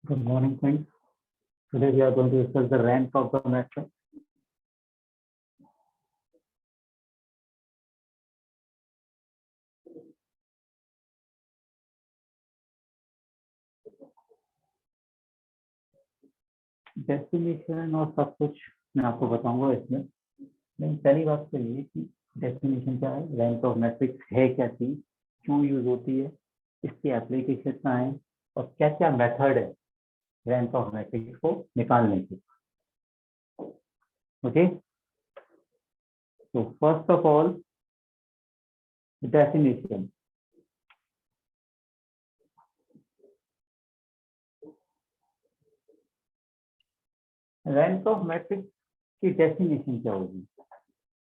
Good morning, friends. Today we are going to discuss the rank of the matrix. Definition और सब कुछ मैं आपको बताऊंगा इसमें, लेकिन पहली बात तो ये कि डेफिनेशन क्या है, रैंक ऑफ मैट्रिक्स है क्या चीज, क्यों यूज होती है, इसकी एप्लीकेशन क्या है और क्या क्या मेथड है रैंक ऑफ मैट्रिक्स को निकालने की। ओके, तो first of all definition. Rank of matrix की डेफिनेशन क्या होगी?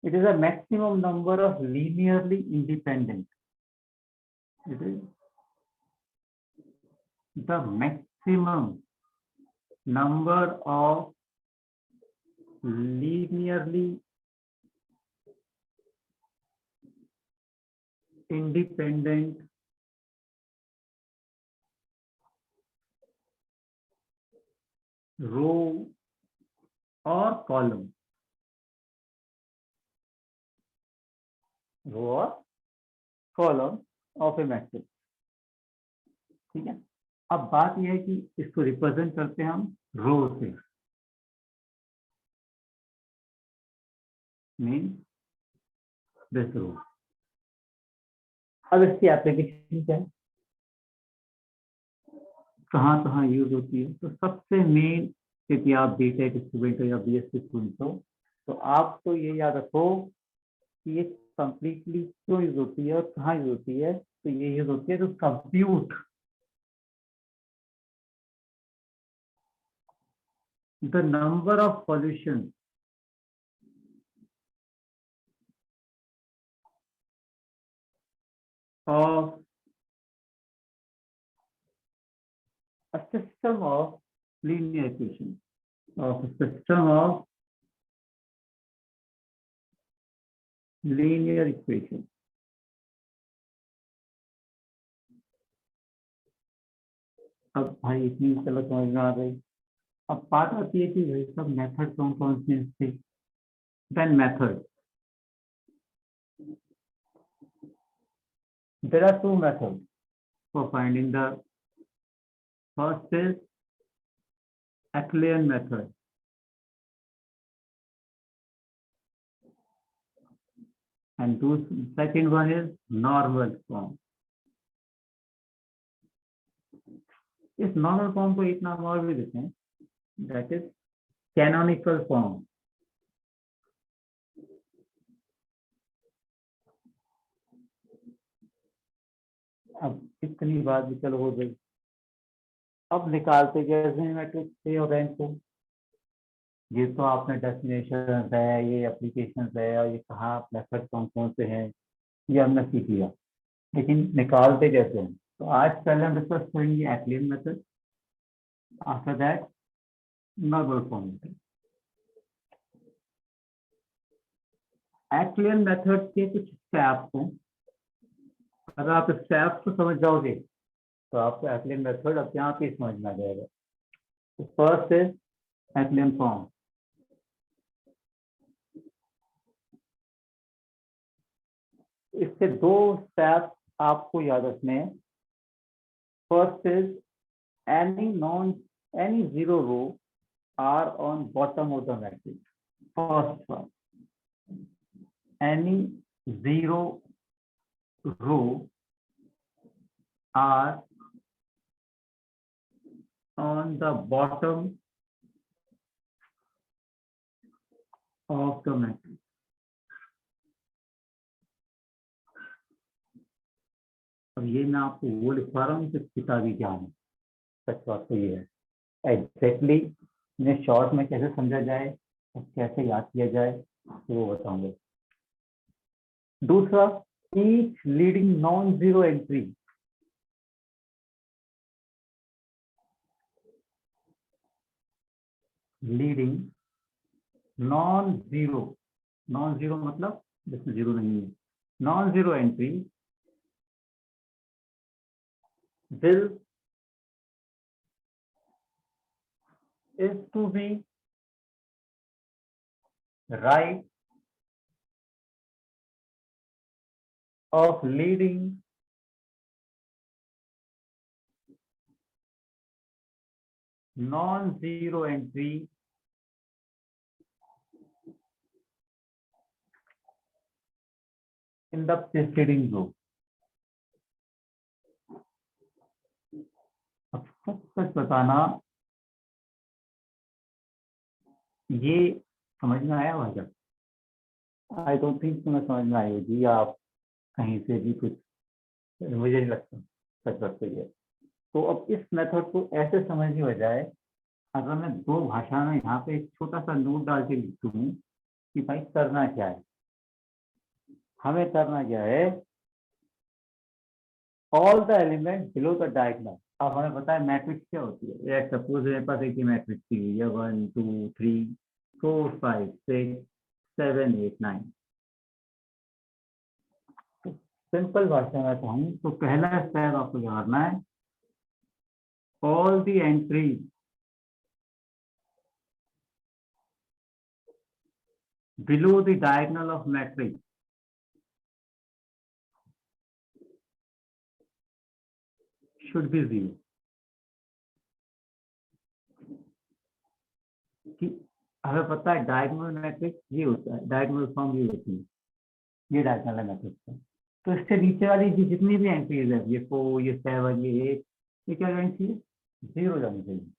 It is a maximum number of linearly independent. It is the maximum number of linearly independent row or column. Row or column of a matrix. ठीक है, अब बात यह है कि इसको रिप्रेजेंट करते हैं हम रो से, मीन दिस रो। अब इसकी एप्लीकेशन क्या है, कहाँ कहाँ यूज होती है? तो सबसे मेन, क्योंकि आप बीटेक स्टूडेंट हो या बीएससी स्टूडेंट हो, तो आपको ये याद रखो कि ये कंप्लीटली क्यों यूज होती है और कहाँ यूज होती है। तो ये यूज होती है to compute the number of solution of a system of linear equation, of a system of linear equation. अब भाई इतनी चलो समझ में आ गई। अब बात आती है कि भाई सब मेथड कौन कौन से इसके। Then method, there are two methods for finding the first is Euclidean method and second one is normal form. इस नॉर्मल फॉर्म को एक नाम और भी देते हैं, दैट इज कैनोनिकल फॉर्म। अब इतनी बात भी चलो हो गई। अब निकालते कैसे हैं मैट्रिक्स से और रैंक को? ये तो आपने डेफिनेशन है, ये एप्लीकेशन है और ये कहाँ मेथड कौन कौन से हैं ये हमने सीख लिया, लेकिन निकालते कैसे हैं? तो आज पहले हम डिस्कस करेंगे Euclidean method, after that normal form method. Euclidean method के कुछ स्टेप्स हैं, अगर आप स्टेप्स को समझ जाओगे तो आपको यूक्लिडियन मेथड अपने आप ही समझ में आ जाएगा। तो फर्स्ट इज यूक्लिडियन फॉर्म। इसके दो स्टेप्स आपको याद रखने हैं। First is any zero row are on bottom of the matrix. First one, any zero row are on the bottom of the matrix. अब ये मैं आपको वो लिखवा रहा हूँ कि किताबी ज्ञान है। सच बात तो ये है, एग्जैक्टली इन्हें शॉर्ट में कैसे समझा जाए और कैसे याद किया जाए तो वो बताऊंगा। दूसरा, each leading non zero entry leading non zero मतलब जिसमें जीरो नहीं है, non zero entry will is to be right of leading non-zero entry in the preceding row. अब सच बताना, ये समझ में आया होगा क्या? आई डोंट थिंक तुम्हें समझ में आई होगी, या आप कहीं से भी कुछ, मुझे नहीं लगता सच बात तो ये। तो अब इस मेथड को ऐसे समझने की बजाय अगर मैं दो भाषा में यहाँ पे एक छोटा सा नोट डाल के लिख दूँ कि भाई करना क्या है, हमें करना क्या है, all the element below the diagonal. अब हमें पता है मैट्रिक्स क्या होती है। सपोज मेरे पास एक मैट्रिक्स दी हुई है 1 2 3 4 5 6 7 8 9। सिंपल भाषा में कहूँ तो पहला स्टेप आपको क्या करना है, all the entries below the diagonal of matrix should be 0। कि हमें पता है डायगोनल मैट्रिक्स ये होता है, डायगोनल फॉर्म ये होती है, ये डायगोनल मैट्रिक्स है। तो इसके नीचे वाली जितनी भी एंट्रीज है, ये 4 ये 7 ये 8, ये क्या जानी चाहिए, 0 जानी चाहिए।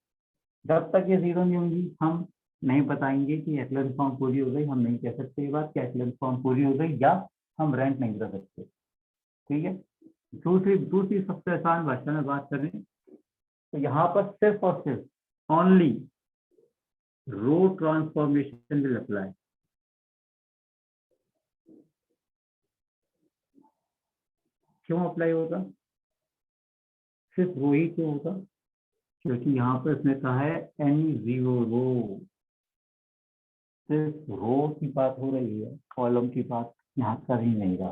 जब तक ये 0 नहीं होंगी हम नहीं बताएंगे कि एक्लन फॉर्म पूरी हो गई। हम नहीं कह सकते ये बात कि एक्लन फॉर्म पूरी हो गई, या हम रैंक नहीं कर सकते। ठीक है। दूसरी दूसरी सबसे आसान भाषा में बात करें तो यहाँ पर सिर्फ और सिर्फ only row transformation will apply. क्यों अप्लाई होगा, सिर्फ रो ही क्यों होगा, क्योंकि यहाँ पर इसने कहा है एनी 0 रो। सिर्फ रो की बात हो रही है, कॉलम की बात यहाँ कर ही नहीं रहा।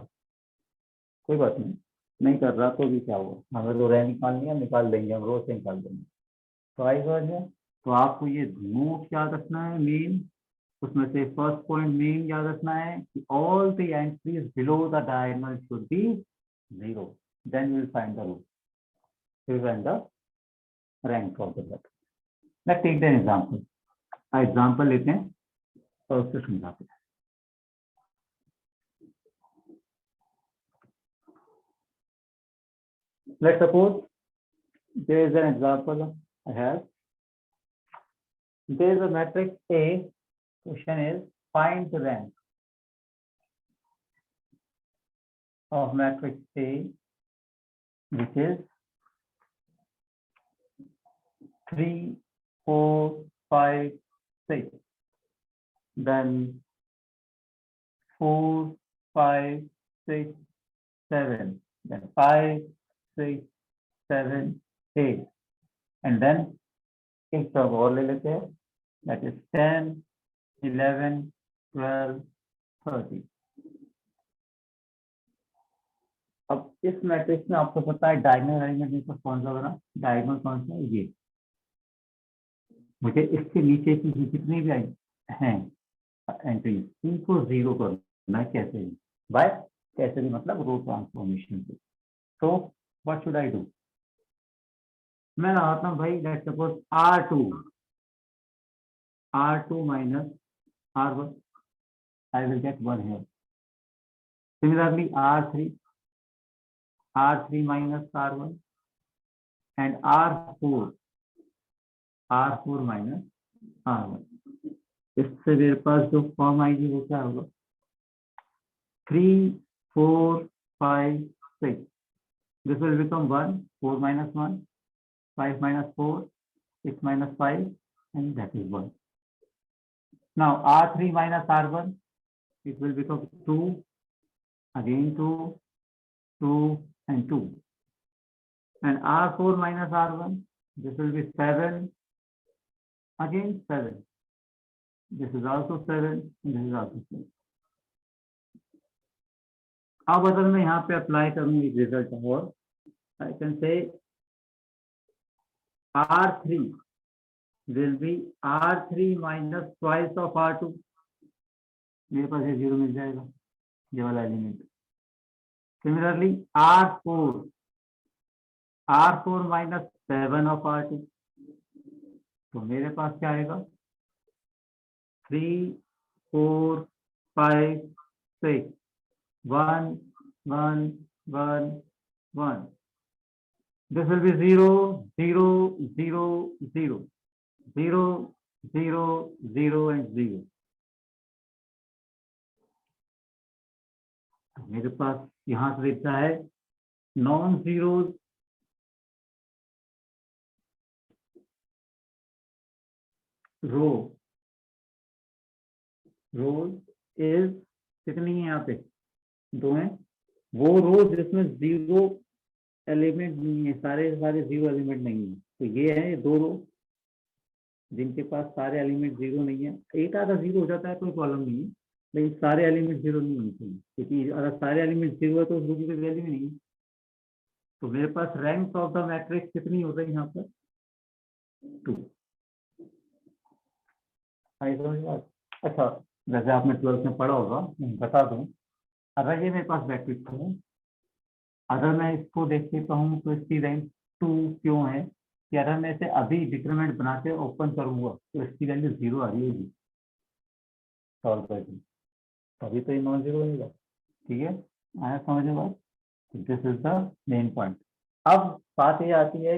कोई बात नहीं, नहीं कर रहा तो भी क्या हुआ, हमें तो रैंक निकालनी है, निकाल देंगे, हम रो से निकाल देंगे। तो आई बात है। तो आपको ये नोट याद रखना है मेन, उसमें से फर्स्ट पॉइंट मेन याद रखना है कि all the entries below the diagonal should be 0, then will find the root, will find the rank of the letter. Let's take the example. Example लेते हैं और उससे समझाते हैं। Let's suppose there is an example I have. There is a matrix A. Question is find the rank of matrix A, which is 3 4 5 6, then 4 5 6 7, then 5 6 7 8, and then एक term और ले लेते हैं, that is 10 11 12 30। अब इस मैट्रिक्स में आपको पता है डायगोनल एलिमेंट में कौन सा बना, डायगोनल कौन सा है, ये। मुझे इसके नीचे की जितनी भी हैं एंट्रीज, इनको 0 करना है। कैसे भी, बाय कैसे भी मतलब रो ट्रांसफॉर्मेशन से। तो व्हाट शुड आई डू, मैं लगाता हूँ भाई let's suppose R2 minus R1, I will get 1 here. Similarly R3 minus R1, and R4 minus R1। इससे मेरे पास जो फॉर्म आएगी वो क्या होगा, 3 4 5 6, this will become 1 4 minus 1 5 minus 4 6 minus 5, and that is 1। Now R3 minus R1, it will become 2, again 2 2 and 2, and R4 minus R1, this will be 7, again 7, this is also 7, and this is also 7। अब अगर मैं यहाँ पे apply करूँ result, और I can say R3 will be R3 minus twice of R2. मेरे पास ये 0 मिल जाएगा, ये वाला element. Similarly R4 minus 7 of R2, तो मेरे पास क्या आएगा 3 4 5 6 1 1 1 1. This will be 0 0 0 0 0 0 0 and 0. तो मेरे पास यहां से दिखता है नॉन जीरो रो इज कितनी है, यहाँ पे 2 है। वो रो जिसमें 0 एलिमेंट नहीं है, सारे 0 एलिमेंट नहीं है, तो ये है 2 रो जिनके पास सारे एलिमेंट 0 नहीं है। एक आधा 0 हो जाता है कोई प्रॉब्लम नहीं है, लेकिन सारे एलिमेंट 0 नहीं होने चाहिए, क्योंकि अगर सारे एलिमेंट 0 है तो उस रो की कोई वैल्यू नहीं है। तो मेरे पास रैंक ऑफ द मैट्रिक्स कितनी हो गई यहाँ पर 2। अच्छा, जैसे आपने 12th में पढ़ा होगा, बता दूं, अगर ये मेरे पास मैट्रिक्स है, अगर मैं इसको देख लेता हूँ तो इसकी रैंक 2 क्यों है कि अगर मैं इसे अभी डिटरमिनेंट बना के ओपन करूंगा तो इसकी वैल्यू 0 आ रही होगी सॉल्व करके, तभी तो ये नॉन जीरो होगा। ठीक है, आया समझ में बात? This is the main point. अब बात ये आती है